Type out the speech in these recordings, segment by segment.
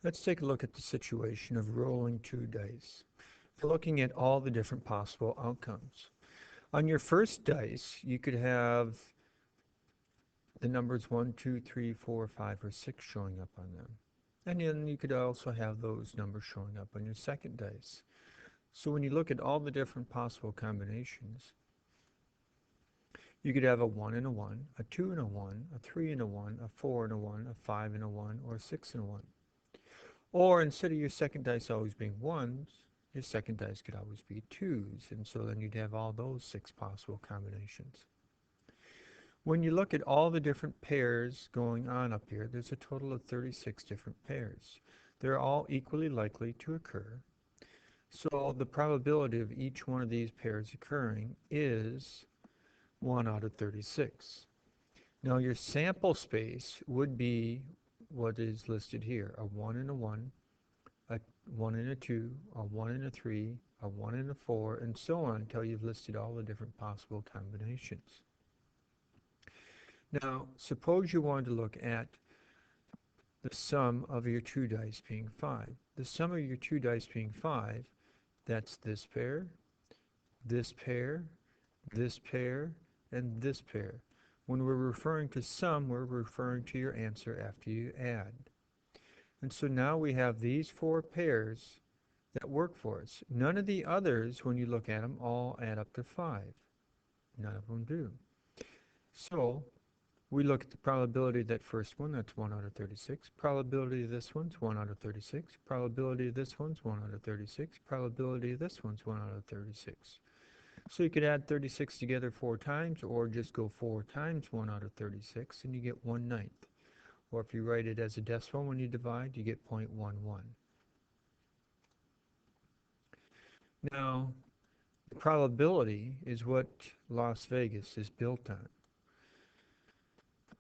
Let's take a look at the situation of rolling two dice and looking at all the different possible outcomes. On your first dice, you could have the numbers 1, 2, 3, 4, 5, or 6 showing up on them. And then you could also have those numbers showing up on your second dice. So when you look at all the different possible combinations, you could have a 1 and a 1, a 2 and a 1, a 3 and a 1, a 4 and a 1, a 5 and a 1, or a 6 and a 1. Or instead of your second dice always being 1s, your second dice could always be 2s, and so then you'd have all those 6 possible combinations. When you look at all the different pairs going on up here, there's a total of 36 different pairs. They're all equally likely to occur. So the probability of each one of these pairs occurring is 1 out of 36. Now your sample space would be what is listed here, a 1 and a 1, a 1 and a 2, a 1 and a 3, a 1 and a 4, and so on until you've listed all the different possible combinations. Now, suppose you wanted to look at the sum of your two dice being 5. The sum of your two dice being 5, that's this pair, this pair, this pair, and this pair. When we're referring to sum, we're referring to your answer after you add. And so now we have these 4 pairs that work for us. None of the others, when you look at them, all add up to 5. None of them do. So we look at the probability of that first one, that's 1 out of 36. Probability of this one's 1 out of 36. Probability of this one's 1 out of 36. Probability of this one's 1 out of 36. So you could add 36 together 4 times, or just go 4 times 1 out of 36, and you get 1/9. Or if you write it as a decimal when you divide, you get 0.11. Now, the probability is what Las Vegas is built on,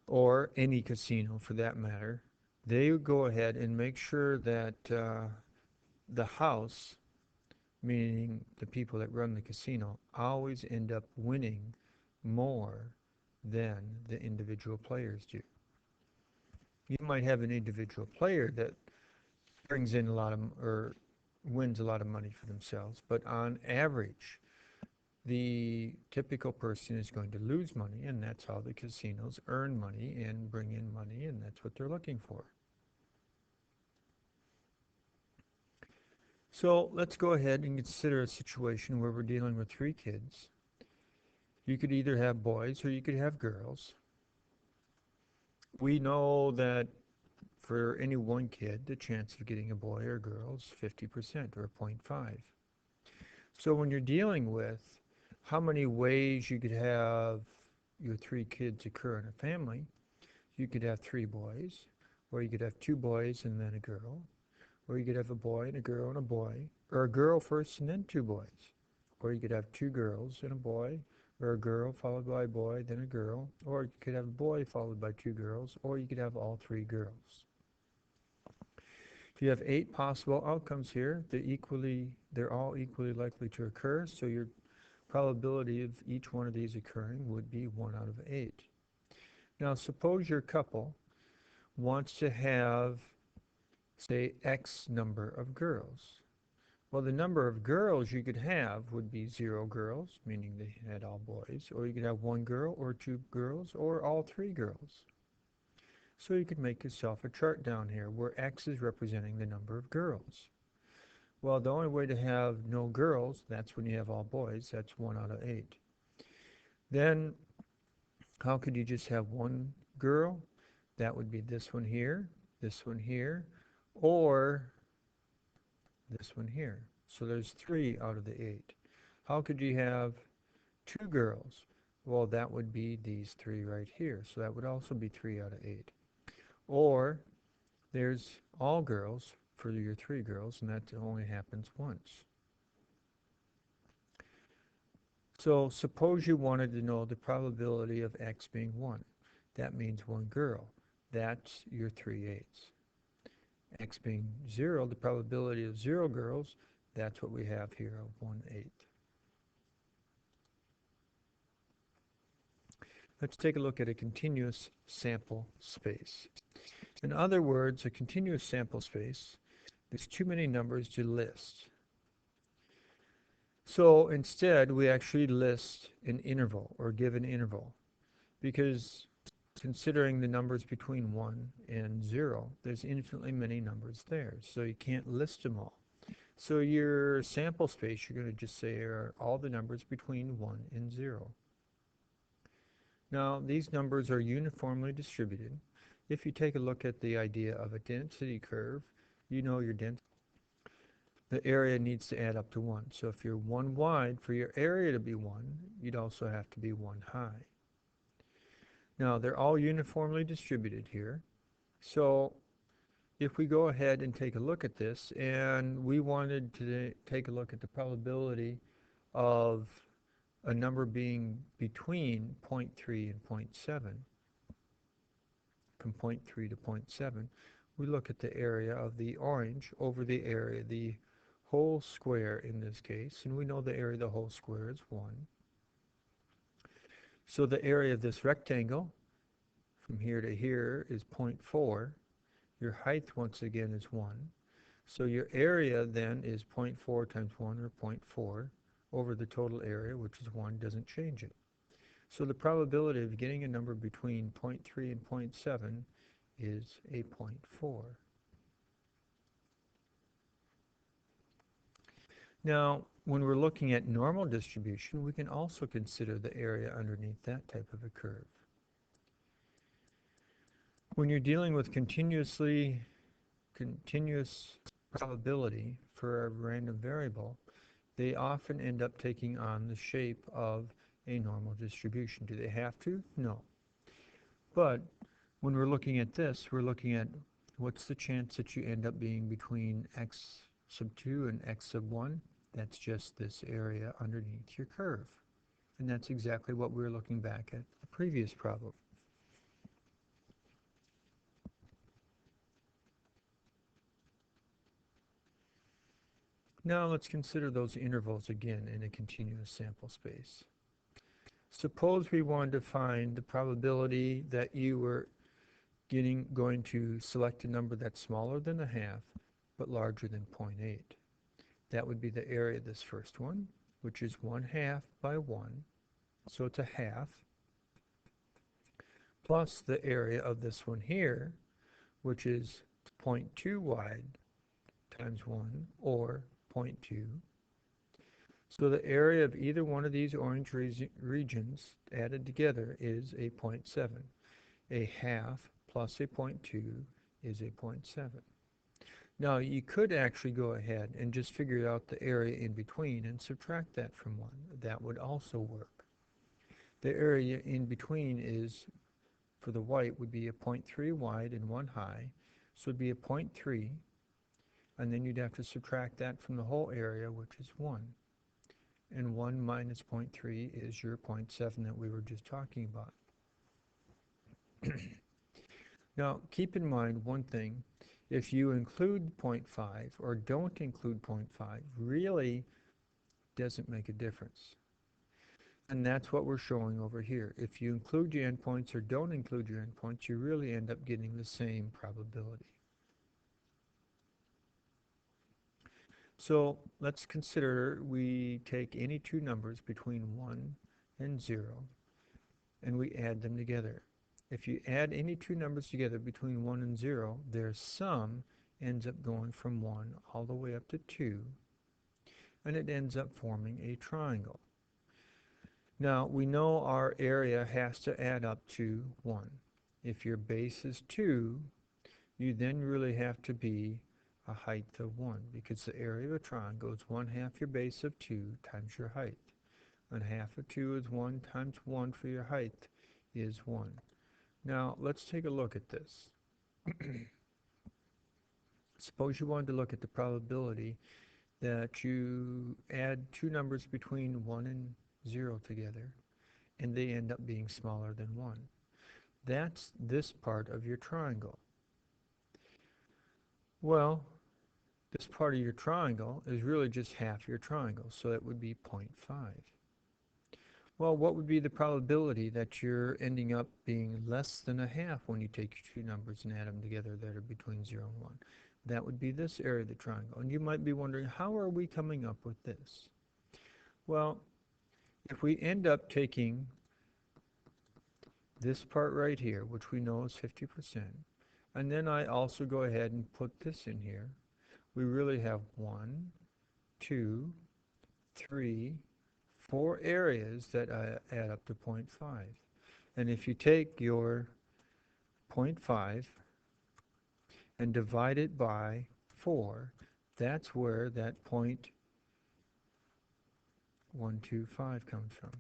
or any casino for that matter. They go ahead and make sure that the house, meaning the people that run the casino, always end up winning more than the individual players do. You might have an individual player that brings in a lot of, or wins a lot of money for themselves, but on average, the typical person is going to lose money, and that's how the casinos earn money and bring in money, and that's what they're looking for. So let's go ahead and consider a situation where we're dealing with 3 kids. You could either have boys or you could have girls. We know that for any one kid, the chance of getting a boy or girl is 50% or 0.5. So when you're dealing with how many ways you could have your 3 kids occur in a family, you could have 3 boys, or you could have 2 boys and then a girl, or you could have a boy and a girl and a boy, or a girl first and then 2 boys, or you could have 2 girls and a boy, or a girl followed by a boy, then a girl, or you could have a boy followed by 2 girls, or you could have all 3 girls. If you have 8 possible outcomes here, they're all equally likely to occur, so your probability of each one of these occurring would be 1 out of 8. Now suppose your couple wants to have, say, X number of girls. Well, the number of girls you could have would be 0 girls, meaning they had all boys, or you could have 1 girl, or 2 girls, or all 3 girls. So you could make yourself a chart down here where X is representing the number of girls. Well, the only way to have no girls, that's when you have all boys, that's 1 out of 8. Then, how could you just have 1 girl? That would be this one here, or this one here. So there's 3 out of the 8. How could you have 2 girls? Well, that would be these 3 right here. So that would also be 3 out of 8. Or there's all girls for your 3 girls, and that only happens once. So suppose you wanted to know the probability of X being 1. That means 1 girl. That's your 3/8. X being 0, the probability of 0 girls, that's what we have here of 1/8. Let's take a look at a continuous sample space. In other words, a continuous sample space, there's too many numbers to list. So instead, we actually list an interval or give an interval because considering the numbers between 1 and 0, there's infinitely many numbers there. So you can't list them all. So your sample space, you're going to just say are all the numbers between 1 and 0. Now, these numbers are uniformly distributed. If you take a look at the idea of a density curve, you know your density. The area needs to add up to 1. So if you're 1 wide, for your area to be 1, you'd also have to be 1 high. Now, they're all uniformly distributed here. So if we go ahead and take a look at this, and we wanted to take a look at the probability of a number being between 0.3 and 0.7, from 0.3 to 0.7, we look at the area of the orange over the area, the whole square in this case, and we know the area of the whole square is 1. So the area of this rectangle from here to here is 0.4. Your height once again is 1. So your area then is 0.4 times 1, or 0.4, over the total area, which is 1, doesn't change it. So the probability of getting a number between 0.3 and 0.7 is a 0.4. Now, when we're looking at normal distribution, we can also consider the area underneath that type of a curve. When you're dealing with continuous probability for a random variable, they often end up taking on the shape of a normal distribution. Do they have to? No. But when we're looking at this, we're looking at what's the chance that you end up being between x sub 2 and x sub 1? That's just this area underneath your curve. And that's exactly what we were looking back at the previous problem. Now let's consider those intervals again in a continuous sample space. Suppose we wanted to find the probability that you were going to select a number that's smaller than a half but larger than 0.8. That would be the area of this first one, which is 1/2 by 1, so it's a half, plus the area of this one here, which is 0.2 wide times 1, or 0.2. So the area of either one of these orange regions added together is a 0.7. A half plus a 0.2 is a 0.7. Now you could actually go ahead and just figure out the area in between and subtract that from 1. That would also work. The area in between is, for the white, would be a 0.3 wide and 1 high, so it would be a 0.3, and then you'd have to subtract that from the whole area, which is 1. And 1 minus 0.3 is your 0.7 that we were just talking about. Now, keep in mind one thing. If you include 0.5 or don't include 0.5, really doesn't make a difference. And that's what we're showing over here. If you include your endpoints or don't include your endpoints, you really end up getting the same probability. So let's consider we take any two numbers between 1 and 0, and we add them together. If you add any two numbers together between 1 and 0, their sum ends up going from 1 all the way up to 2, and it ends up forming a triangle. Now, we know our area has to add up to 1. If your base is 2, you then really have to be a height of 1, because the area of a triangle is 1/2 your base of 2 times your height. And half of 2 is 1 times 1 for your height is 1. Now, let's take a look at this. Suppose you wanted to look at the probability that you add two numbers between 1 and 0 together, and they end up being smaller than 1. That's this part of your triangle. Well, this part of your triangle is really just half your triangle, so it would be 0.5. Well, what would be the probability that you're ending up being less than a half when you take your two numbers and add them together that are between 0 and 1? That would be this area of the triangle. And you might be wondering, how are we coming up with this? Well, if we end up taking this part right here, which we know is 50%, and then I also go ahead and put this in here, we really have 1, 2, 3, 4 areas that add up to 0.5. And if you take your 0.5 and divide it by 4, that's where that 0.125 comes from.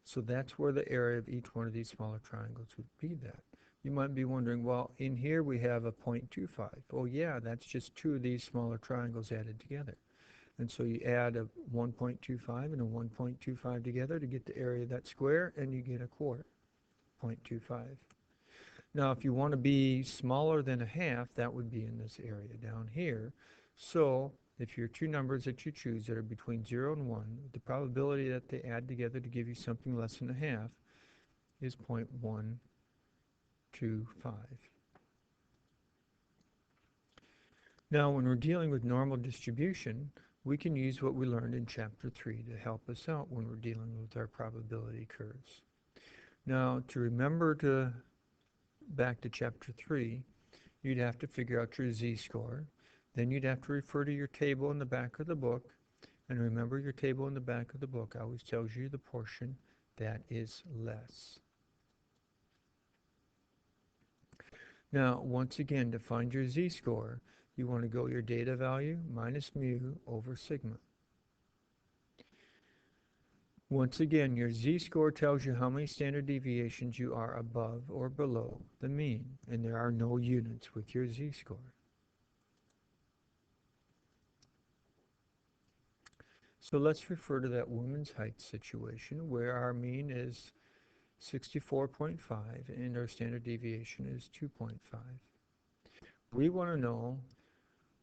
So that's where the area of each one of these smaller triangles would be that. You might be wondering, well, in here we have a 0.25. Oh yeah, that's just two of these smaller triangles added together. And so you add a 1.25 and a 1.25 together to get the area of that square, and you get a quarter, 0.25. Now, if you want to be smaller than a half, that would be in this area down here. So if your two numbers that you choose that are between 0 and 1, the probability that they add together to give you something less than a half is 0.125. Now, when we're dealing with normal distribution, we can use what we learned in Chapter 3 to help us out when we're dealing with our probability curves. Now, to remember back to Chapter 3, you'd have to figure out your z-score. Then you'd have to refer to your table in the back of the book. And remember, your table in the back of the book always tells you the portion that is less. Now, once again, to find your z-score, you want to go your data value minus mu over sigma. Once again, your z-score tells you how many standard deviations you are above or below the mean, and there are no units with your z-score. So let's refer to that women's height situation where our mean is 64.5 and our standard deviation is 2.5. We want to know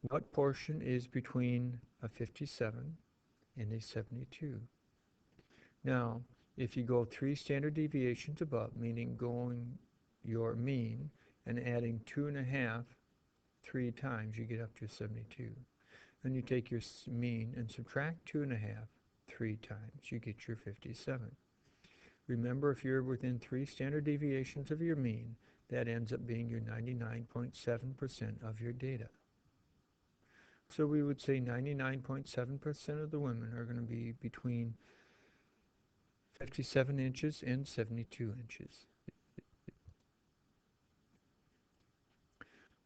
what portion is between a 57 and a 72. Now, if you go 3 standard deviations above, meaning going your mean and adding 2.5 3 times, you get up to 72. Then you take your mean and subtract 2.5 3 times, you get your 57. Remember, if you're within 3 standard deviations of your mean, that ends up being your 99.7% of your data. So we would say 99.7% of the women are going to be between 57 inches and 72 inches.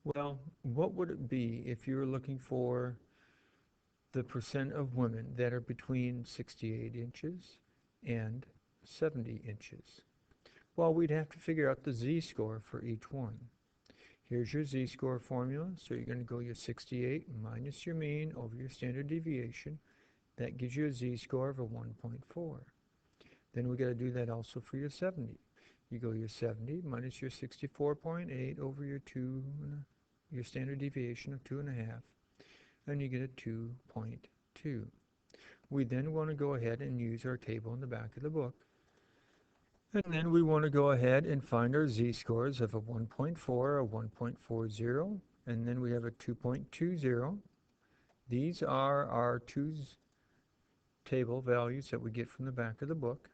Well, what would it be if you were looking for the percent of women that are between 68 inches and 70 inches? Well, we'd have to figure out the z-score for each one. Here's your z-score formula. So you're going to go your 68 minus your mean over your standard deviation. That gives you a z-score of a 1.4. Then we got to do that also for your 70. You go your 70 minus your 64.8 over your standard deviation of 2.5, and you get a 2.2. We then want to go ahead and use our table in the back of the book. And then we want to go ahead and find our z-scores of a 1.4, a 1.40, and then we have a 2.20. These are our two table values that we get from the back of the book.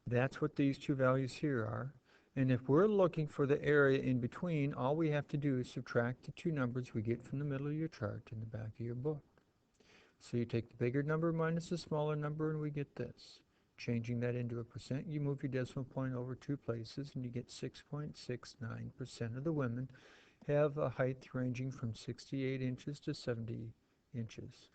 That's what these two values here are. And if we're looking for the area in between, all we have to do is subtract the two numbers we get from the middle of your chart in the back of your book. So you take the bigger number minus the smaller number, and we get this. Changing that into a percent, you move your decimal point over 2 places, and you get 6.69% of the women have a height ranging from 68 inches to 70 inches.